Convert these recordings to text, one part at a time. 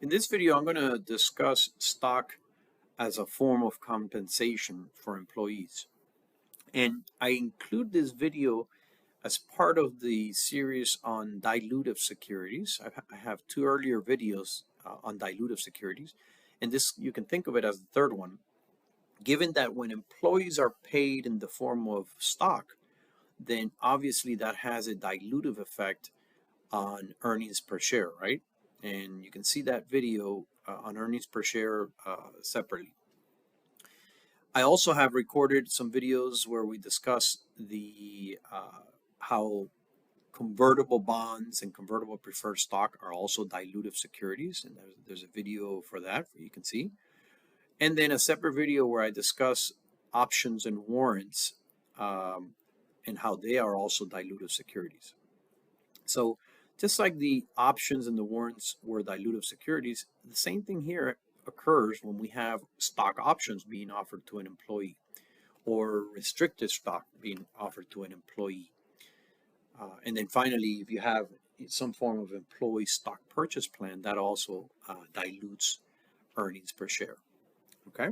In this video, I'm going to discuss stock as a form of compensation for employees. And I include this video as part of the series on dilutive securities. I have two earlier videos on dilutive securities, and this you can think of it as the third one. Given that when employees are paid in the form of stock, then obviously that has a dilutive effect on earnings per share, right? And you can see that video on earnings per share separately. I also have recorded some videos where we discuss the how convertible bonds and convertible preferred stock are also dilutive securities, and there's a video for that you can see. And then a separate video where I discuss options and warrants and how they are also dilutive securities. So just like the options and the warrants were dilutive securities, the same thing here occurs when we have stock options being offered to an employee or restricted stock being offered to an employee. And then finally, if you have some form of employee stock purchase plan, that also dilutes earnings per share. Okay,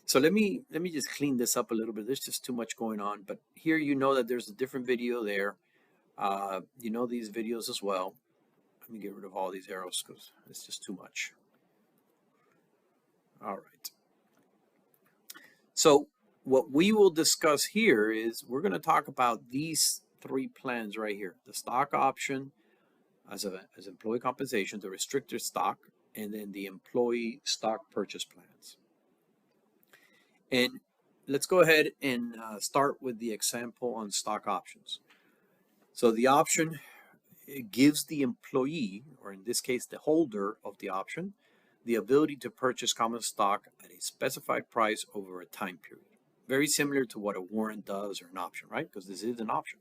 so let me just clean this up a little bit. There's just too much going on, but here you know that there's a different video there. You know these videos as well. Let me get rid of all these arrows because it's just too much. All right. So what we will discuss here is we're going to talk about these three plans right here: the stock option as employee compensation, the restricted stock, and then the employee stock purchase plans. And let's go ahead and start with the example on stock options. So the option, it gives the employee, or in this case the holder of the option, the ability to purchase common stock at a specified price over a time period. Very similar to what a warrant does or an option, right? Because this is an option.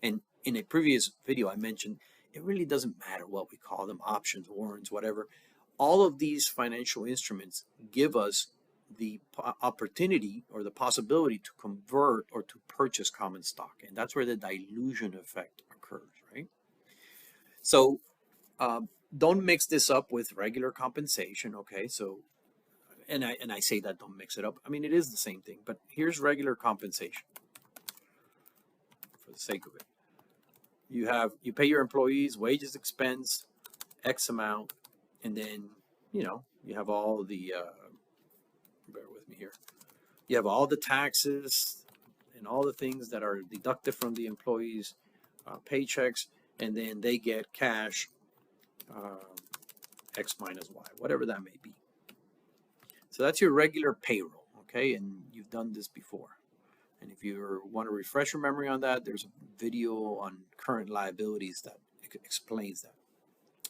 And in a previous video I mentioned, it really doesn't matter what we call them, options, warrants, whatever. All of these financial instruments give us the opportunity or the possibility to convert or to purchase common stock. And that's where the dilution effect occurs, right? So don't mix this up with regular compensation, okay? So, and I say that don't mix it up. I mean, it is the same thing, but here's regular compensation for the sake of it. You pay your employees wages, expense, X amount, and then, you have all the, bear with me here. You have all the taxes and all the things that are deducted from the employees' paychecks, and then they get cash, X minus Y, whatever that may be. So that's your regular payroll, okay? And you've done this before. And if you want to refresh your memory on that, there's a video on current liabilities that explains that.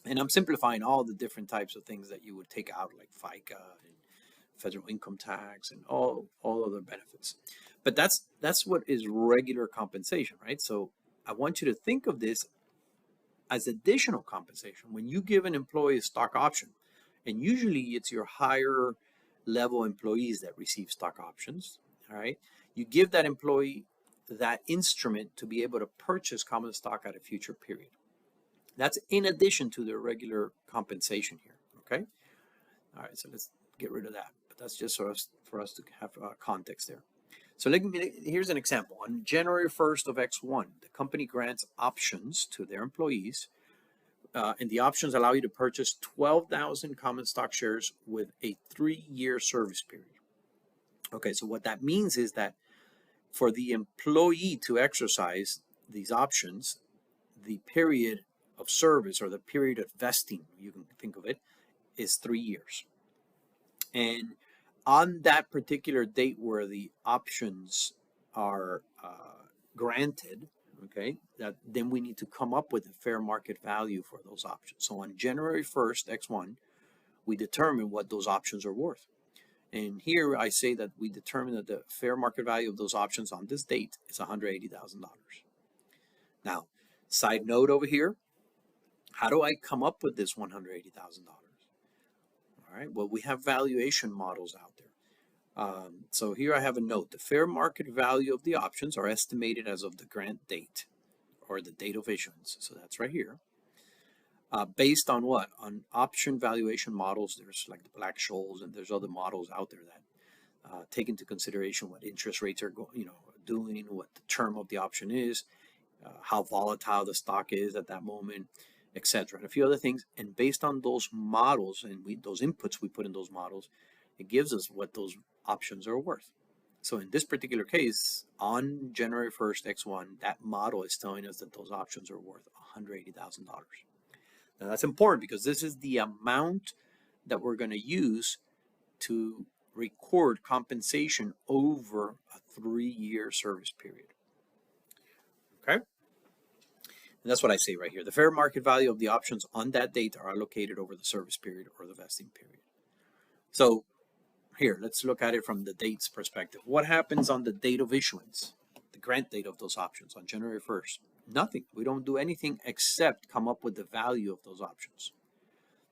And I'm simplifying all the different types of things that you would take out, like FICA and federal income tax and all other benefits. But that's what is regular compensation, right? So I want you to think of this as additional compensation. When you give an employee a stock option, and usually it's your higher level employees that receive stock options, all right? You give that employee that instrument to be able to purchase common stock at a future period. That's in addition to the regular compensation here, okay? All right, so let's get rid of that. But that's just for us to have context there. So here's an example. On January 1st of X1, the company grants options to their employees, and the options allow you to purchase 12,000 common stock shares with a 3-year service period. Okay, so what that means is that for the employee to exercise these options, the period of service or the period of vesting, you can think of it, is 3 years. And on that particular date where the options are granted, okay, then we need to come up with a fair market value for those options. So on January 1st, X1, we determine what those options are worth. And here I say that we determine that the fair market value of those options on this date is $180,000. Now, side note over here, how do I come up with this $180,000? All right, well, we have valuation models out there. So here I have a note. The fair market value of the options are estimated as of the grant date or the date of issuance. So that's right here. based on what? On option valuation models. There's like the Black-Scholes, and there's other models out there that take into consideration what interest rates are doing, what the term of the option is, how volatile the stock is at that moment, etc., and a few other things. And based on those models and those inputs we put in those models, it gives us what those options are worth. So in this particular case, on January 1st, X1, that model is telling us that those options are worth $180,000. Now that's important because this is the amount that we're going to use to record compensation over a 3-year service period. Okay? And that's what I say right here. The fair market value of the options on that date are allocated over the service period or the vesting period. So here, let's look at it from the date's perspective. What happens on the date of issuance, the grant date of those options on January 1st? Nothing. We don't do anything except come up with the value of those options.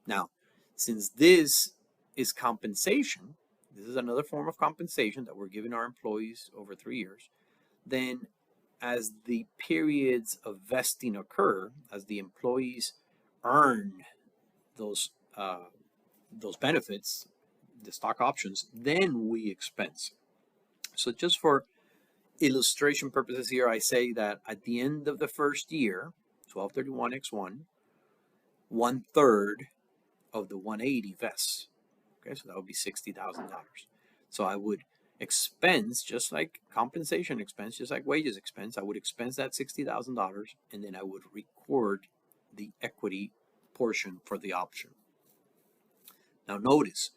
Now, since this is compensation, this is another form of compensation that we're giving our employees over 3 years, then as the periods of vesting occur, as the employees earn those benefits, the stock options, then we expense. So just for illustration purposes here, I say that at the end of the first year, 12/31/X1, 1/3 of the 180 vests. Okay, so that would be $60,000. So I would expense, just like compensation expense, just like wages expense, I would expense that $60,000, and then I would record the equity portion for the option. Now notice,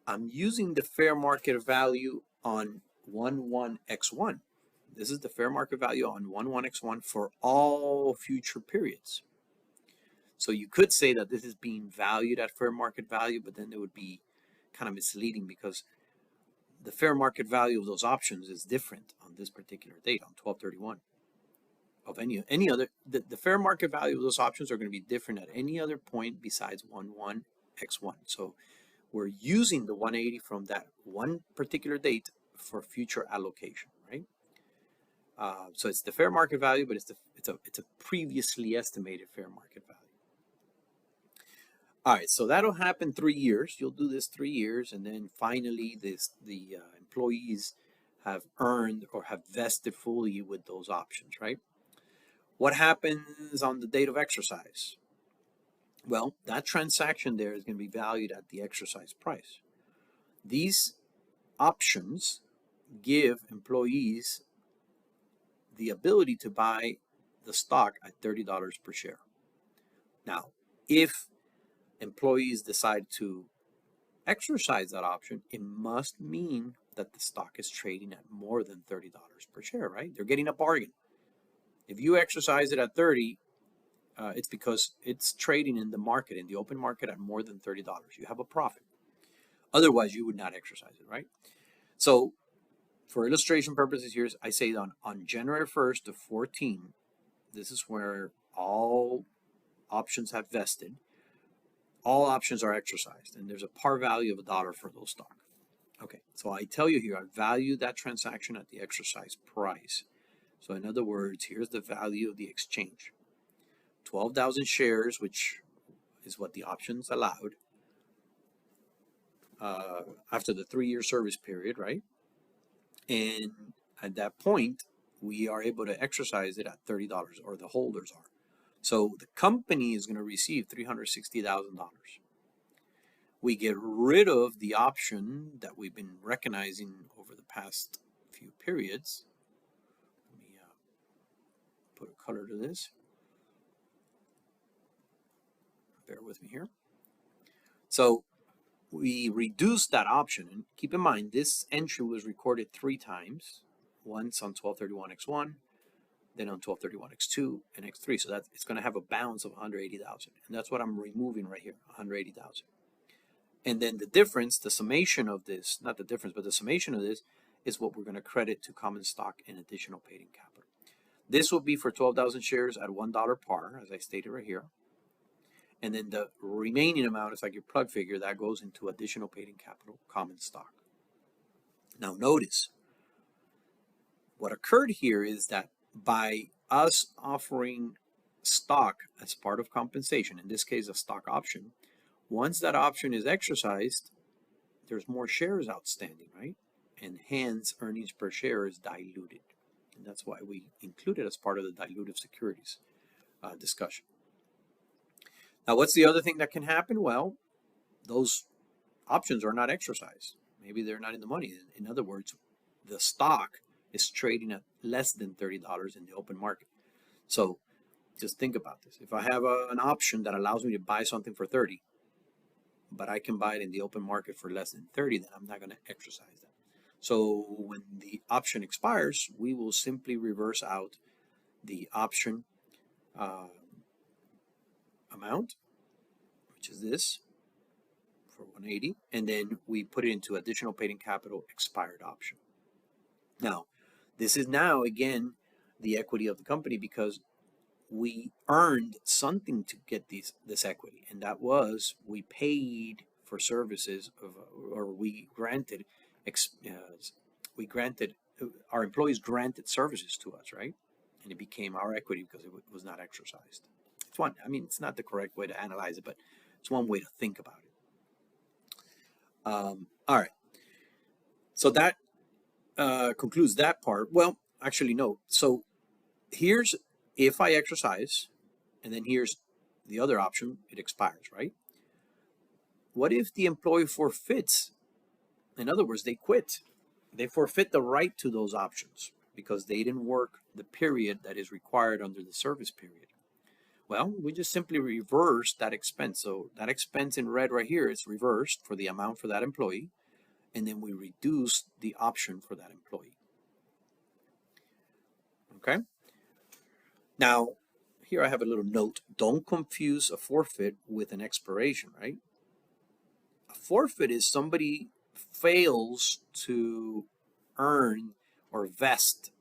I'm using the fair market value on 1/1/X1. This is the fair market value on 1/1/X1 for all future periods. So you could say that this is being valued at fair market value, but then it would be kind of misleading because the fair market value of those options is different on this particular date, on 12/31. Of any other, the fair market value of those options are going to be different at any other point besides 1/1/X1. So we're using the 180 from that one particular date for future allocation, right? So it's the fair market value, but it's a previously estimated fair market value. All right, so that'll happen 3 years. You'll do this 3 years, and then finally, the employees have earned or have vested fully with those options, right? What happens on the date of exercise? Well, that transaction there is going to be valued at the exercise price. These options give employees the ability to buy the stock at $30 per share. Now, if employees decide to exercise that option, it must mean that the stock is trading at more than $30 per share, right? They're getting a bargain. If you exercise it at 30, it's because it's trading in the market, in the open market, at more than $30. You have a profit. Otherwise, you would not exercise it, right? So for illustration purposes here, I say on January 1st of 14, this is where all options have vested. All options are exercised, and there's a par value of $1 for those stock. Okay, so I tell you here, I value that transaction at the exercise price. So in other words, here's the value of the exchange. 12,000 shares, which is what the options allowed after the 3-year service period, right? And at that point, we are able to exercise it at $30, or the holders are. So the company is going to receive $360,000. We get rid of the option that we've been recognizing over the past few periods. Let me put a color to this. Bear with me here. So we reduce that option, and keep in mind this entry was recorded 3 times, once on 12/31/X1, then on 12/31/X2 and X3. So that it's going to have a balance of 180,000, and that's what I'm removing right here, 180,000. And then the difference, the summation of this, not the difference, but the summation of this is what we're going to credit to common stock and additional paid-in capital. This will be for 12,000 shares at $1 par, as I stated right here. And then the remaining amount is like your plug figure that goes into additional paid-in capital, common stock. Now notice, what occurred here is that by us offering stock as part of compensation, in this case, a stock option, once that option is exercised, there's more shares outstanding, right? And hence earnings per share is diluted. And that's why we include it as part of the dilutive securities discussion. Now, what's the other thing that can happen? Well, those options are not exercised. Maybe they're not in the money. In other words, the stock is trading at less than $30 in the open market. So just think about this. If I have an option that allows me to buy something for 30, but I can buy it in the open market for less than 30, then I'm not going to exercise that. So when the option expires, we will simply reverse out the option amount, which is this, for 180, and then we put it into additional paid-in capital expired option. Now, this is now, again, the equity of the company because we earned something to get this equity, and that was we paid for services or we granted our employees granted services to us, right? And it became our equity because it was not exercised. It's one. I mean, it's not the correct way to analyze it, but it's one way to think about it. All right. So that concludes that part. Well, actually, no. So here's if I exercise, and then here's the other option, it expires, right? What if the employee forfeits? In other words, they quit. They forfeit the right to those options because they didn't work the period that is required under the service period. Well, we just simply reverse that expense. So that expense in red right here is reversed for the amount for that employee, and then we reduce the option for that employee. Okay? Now, here I have a little note. Don't confuse a forfeit with an expiration, right? A forfeit is somebody fails to earn or vest.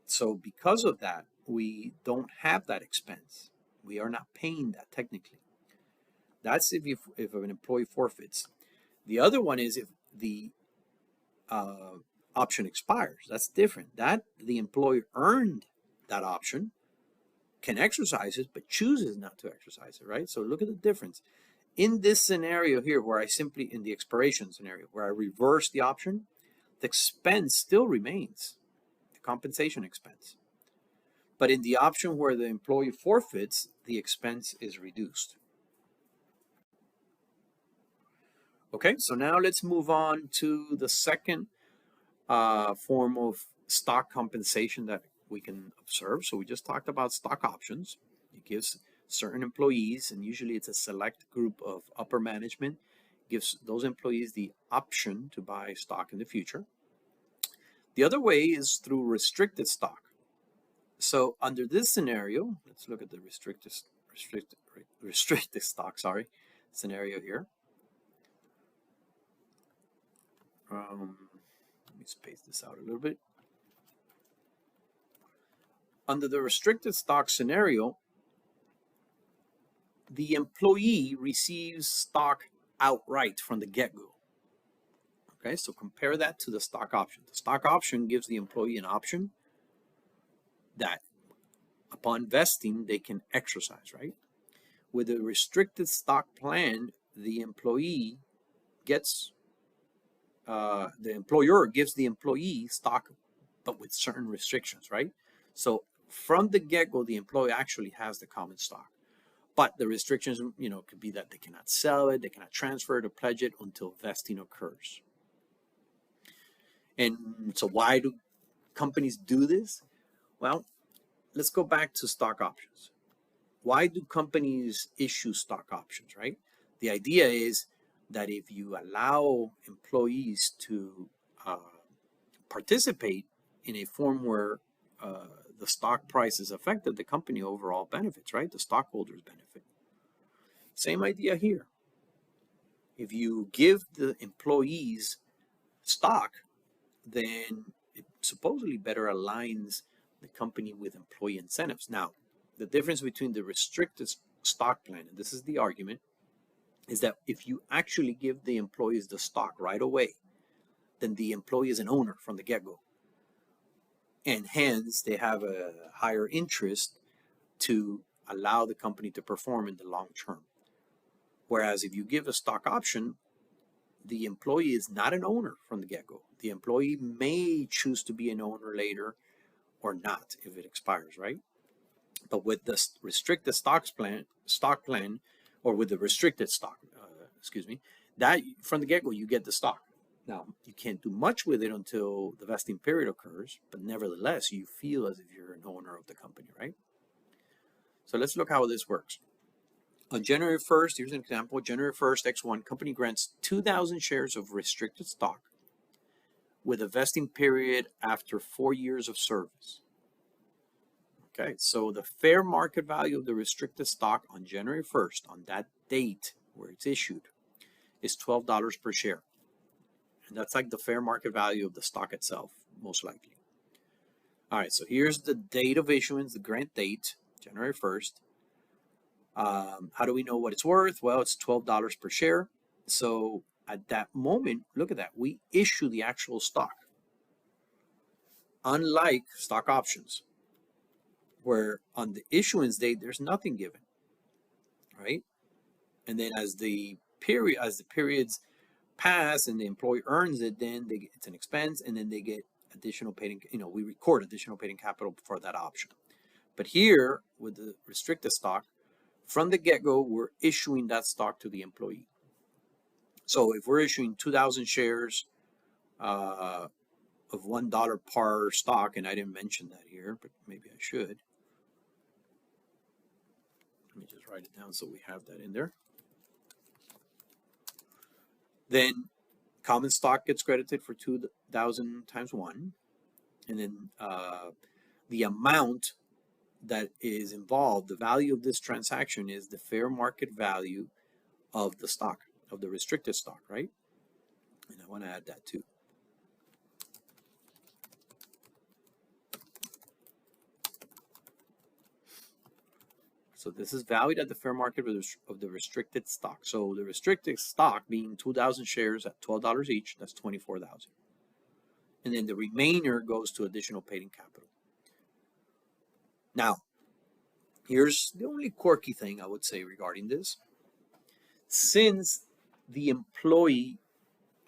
So because of that, we don't have that expense. We are not paying that technically. That's if an employee forfeits. The other one is if the option expires. That's different. That the employee earned that option, can exercise it, but chooses not to exercise it, right? So look at the difference. In this scenario here, where I simply, in the expiration scenario, where I reverse the option, the expense still remains, the compensation expense. But in the option where the employee forfeits, the expense is reduced. Okay, so now let's move on to the second form of stock compensation that we can observe. So we just talked about stock options. It gives certain employees, and usually it's a select group of upper management, gives those employees the option to buy stock in the future. The other way is through restricted stock. So under this scenario, let's look at the restricted stock, scenario here. Let me space this out a little bit. Under the restricted stock scenario, the employee receives stock outright from the get-go. Okay, so compare that to the stock option. The stock option gives the employee an option that upon vesting, they can exercise, right? With a restricted stock plan, the employee gets, the employer gives the employee stock, but with certain restrictions, right? So from the get-go, the employee actually has the common stock. But the restrictions, could be that they cannot sell it, they cannot transfer it or pledge it until vesting occurs. And so why do companies do this? Well, let's go back to stock options. Why do companies issue stock options, right? The idea is that if you allow employees to participate in a form where the stock price is affected, the company overall benefits, right? The stockholders benefit. Same idea here. If you give the employees stock, then it supposedly better aligns the company with employee incentives. Now, the difference between the restricted stock plan, and this is the argument, is that if you actually give the employees the stock right away, then the employee is an owner from the get-go. And hence, they have a higher interest to allow the company to perform in the long term. Whereas if you give a stock option, the employee is not an owner from the get-go. The employee may choose to be an owner later or not if it expires, right? But with the restricted stock plan, or with the restricted stock, that from the get-go you get the stock. Now you can't do much with it until the vesting period occurs, but nevertheless you feel as if you're an owner of the company, right? So let's look how this works. On January 1st, here's an example. January 1st, X1 company grants 2,000 shares of restricted stock with a vesting period after 4 years of service. Okay, so the fair market value of the restricted stock on January 1st, on that date where it's issued, is $12 per share. And that's like the fair market value of the stock itself, most likely. All right, so here's the date of issuance, the grant date, January 1st. How do we know what it's worth? Well, it's $12 per share. So at that moment, look at that, we issue the actual stock. Unlike stock options, where on the issuance date, there's nothing given, right? And then as the periods pass and the employee earns it, then it's an expense, and then they get additional paid, we record additional paid in capital for that option. But here with the restricted stock, from the get-go, we're issuing that stock to the employee. So if we're issuing 2,000 shares of $1 par stock, and I didn't mention that here, but maybe I should. Let me just write it down so we have that in there. Then common stock gets credited for 2,000 times 1. And then the amount that is involved, the value of this transaction is the fair market value of the stock, of the restricted stock, right? And I want to add that too. So this is valued at the fair market of the restricted stock. So the restricted stock being 2,000 shares at $12 each, that's $24,000. And then the remainder goes to additional paid in capital. Now, here's the only quirky thing I would say regarding this. Since the employee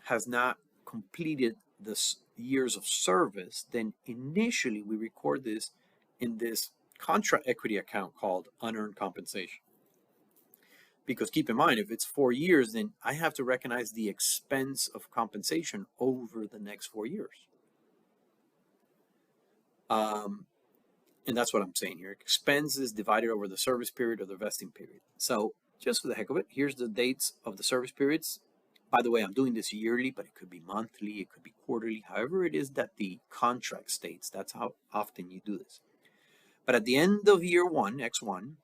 has not completed the years of service, then initially we record this in this contra equity account called unearned compensation. Because keep in mind, if it's 4 years, then I have to recognize the expense of compensation over the next 4 years. And that's what I'm saying here. Expenses divided over the service period or the vesting period. So just for the heck of it, here's the dates of the service periods. By the way, I'm doing this yearly, but it could be monthly, it could be quarterly, however it is that the contract states. That's how often you do this. But at the end of year 1, X1,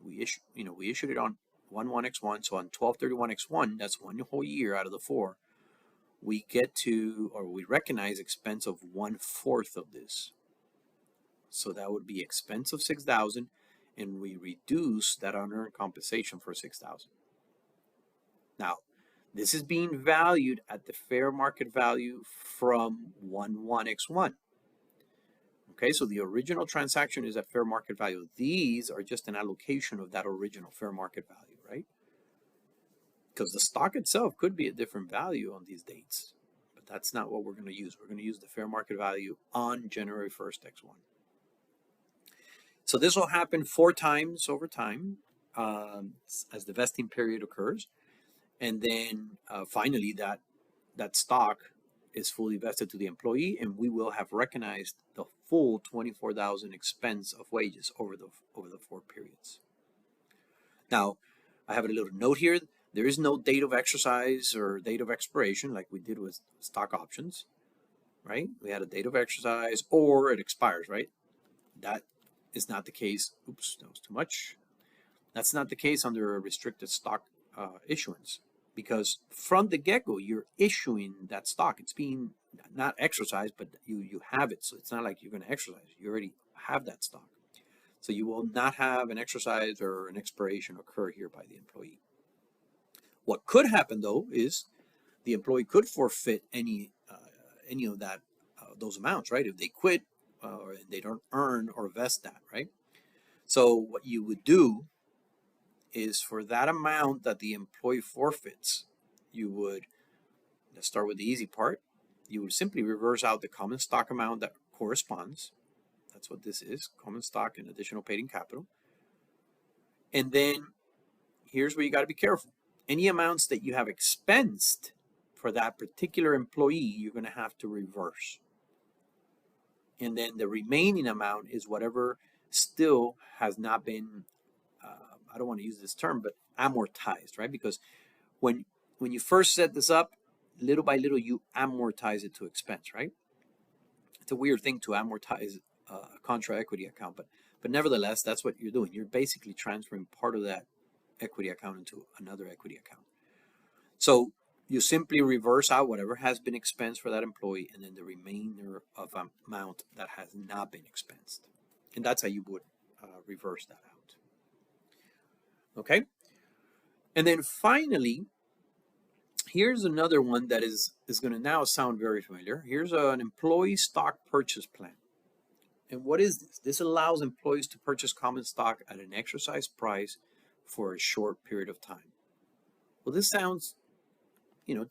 we issued it on 1/1/X1. So on 12/31/X1, that's 1 whole year out of the 4. We get to, or we recognize expense of 1/4 of this. So that would be expense of 6,000, and we reduce that unearned compensation for 6,000. Now, this is being valued at the fair market value from 1/1/X1. Okay, so the original transaction is at fair market value. These are just an allocation of that original fair market value, right? Because the stock itself could be a different value on these dates, but that's not what we're going to use. We're going to use the fair market value on January 1st, X1. So this will happen 4 times over time as the vesting period occurs. And then finally, that stock is fully vested to the employee, and we will have recognized the full 24,000 expense of wages over the 4 periods. Now, I have a little note here. There is no date of exercise or date of expiration like we did with stock options, right? We had a date of exercise or it expires, right? That is not the case. Oops, that was too much. That's not the case under a restricted stock issuance, because from the get-go, you're issuing that stock. It's being not exercised, but you have it. So it's not like you're going to exercise. You already have that stock. So you will not have an exercise or an expiration occur here by the employee. What could happen, though, is the employee could forfeit any of that those amounts, right? If they quit or they don't earn or vest that, right? So what you would do is for that amount that the employee forfeits, you would, let's start with the easy part, you would simply reverse out the common stock amount that corresponds. That's what this is, common stock and additional paid in capital. And then here's where you got to be careful. Any amounts that you have expensed for that particular employee, you're going to have to reverse. And then the remaining amount is whatever still has not been, I don't want to use this term, but amortized, right? Because when you first set this up, little by little, you amortize it to expense, right? It's a weird thing to amortize a contra equity account, but nevertheless, that's what you're doing. You're basically transferring part of that equity account into another equity account. So you simply reverse out whatever has been expensed for that employee and then the remainder of amount that has not been expensed. And that's how you would reverse that out. Okay? And then finally, here's another one that is going to now sound very familiar. Here's an employee stock purchase plan. And what is this? This allows employees to purchase common stock at an exercise price for a short period of time. Well, this sounds,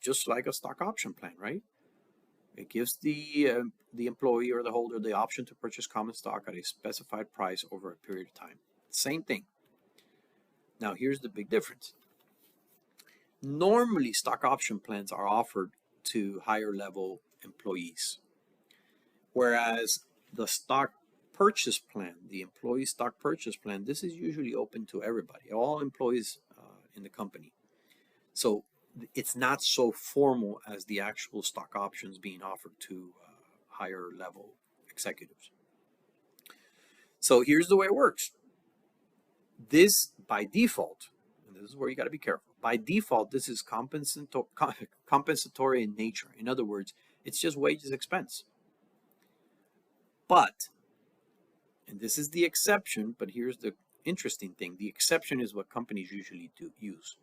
just like a stock option plan, right? It gives the employee or the holder the option to purchase common stock at a specified price over a period of time. Same thing. Now, here's the big difference. Normally, stock option plans are offered to higher level employees, whereas the stock purchase plan, the employee stock purchase plan, this is usually open to everybody, all employees in the company. So it's not so formal as the actual stock options being offered to higher level executives. So here's the way it works. This, by default, and this is where you got to be careful, by default, this is compensatory in nature. In other words, it's just wages expense. But, and this is the exception, but here's the interesting thing. The exception is what companies usually use.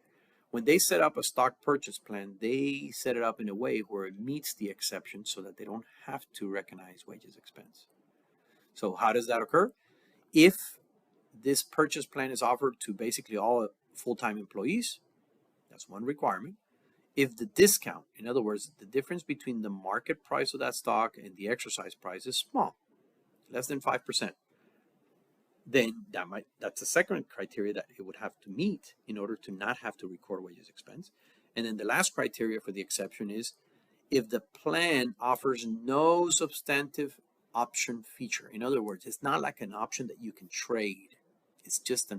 When they set up a stock purchase plan, they set it up in a way where it meets the exception so that they don't have to recognize wages expense. So how does that occur? If this purchase plan is offered to basically all full-time employees, that's one requirement. If the discount, in other words, the difference between the market price of that stock and the exercise price is small, less than 5%, then that's the second criteria that it would have to meet in order to not have to record wages expense. And then the last criteria for the exception is if the plan offers no substantive option feature. In other words, it's not like an option that you can trade. It's just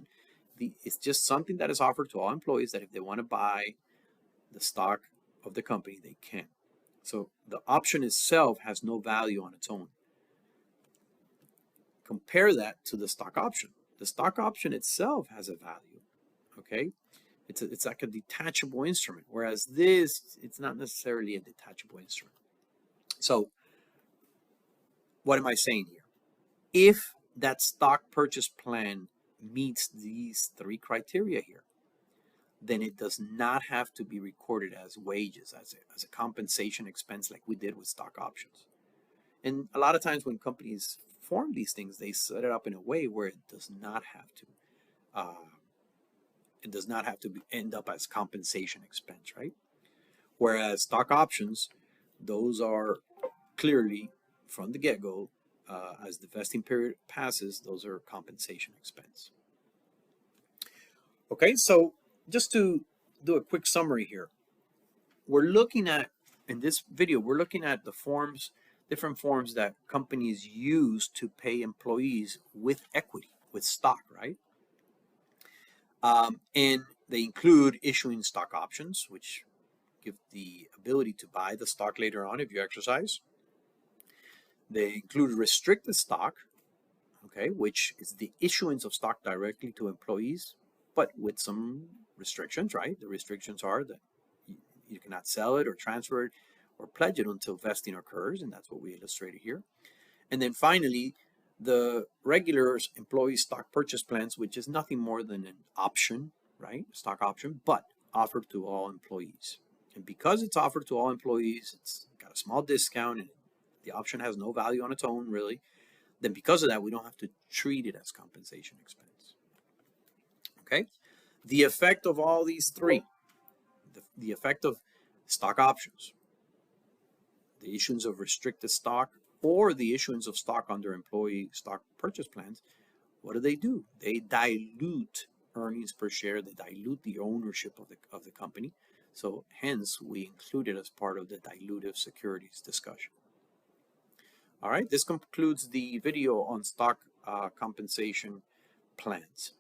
something that is offered to all employees that if they want to buy the stock of the company, they can. So the option itself has no value on its own. Compare that to the stock option. The stock option itself has a value, okay? It's like a detachable instrument, whereas this, it's not necessarily a detachable instrument. So what am I saying here? If that stock purchase plan meets these three criteria here, then it does not have to be recorded as wages, as a compensation expense like we did with stock options. And a lot of times when companies form these things, they set it up in a way where it does not have to end up as compensation expense, right? Whereas stock options, those are clearly from the get-go, as the vesting period passes, those are compensation expense. Okay, so just to do a quick summary here, in this video, we're looking at the different forms that companies use to pay employees with equity, with stock, right? And they include issuing stock options, which give the ability to buy the stock later on if you exercise. They include restricted stock, okay, which is the issuance of stock directly to employees, but with some restrictions, right? The restrictions are that you cannot sell it or transfer it or pledge it until vesting occurs, and that's what we illustrated here. And then finally, the regular employee stock purchase plans, which is nothing more than an option, right? Stock option, but offered to all employees. And because it's offered to all employees, it's got a small discount and the option has no value on its own, really. Then because of that, we don't have to treat it as compensation expense. Okay? The effect of all these three, the effect of stock options, the issuance of restricted stock, or the issuance of stock under employee stock purchase plans, what do? They dilute earnings per share, they dilute the ownership of the company. So hence we include it as part of the dilutive securities discussion. All right, this concludes the video on stock compensation plans.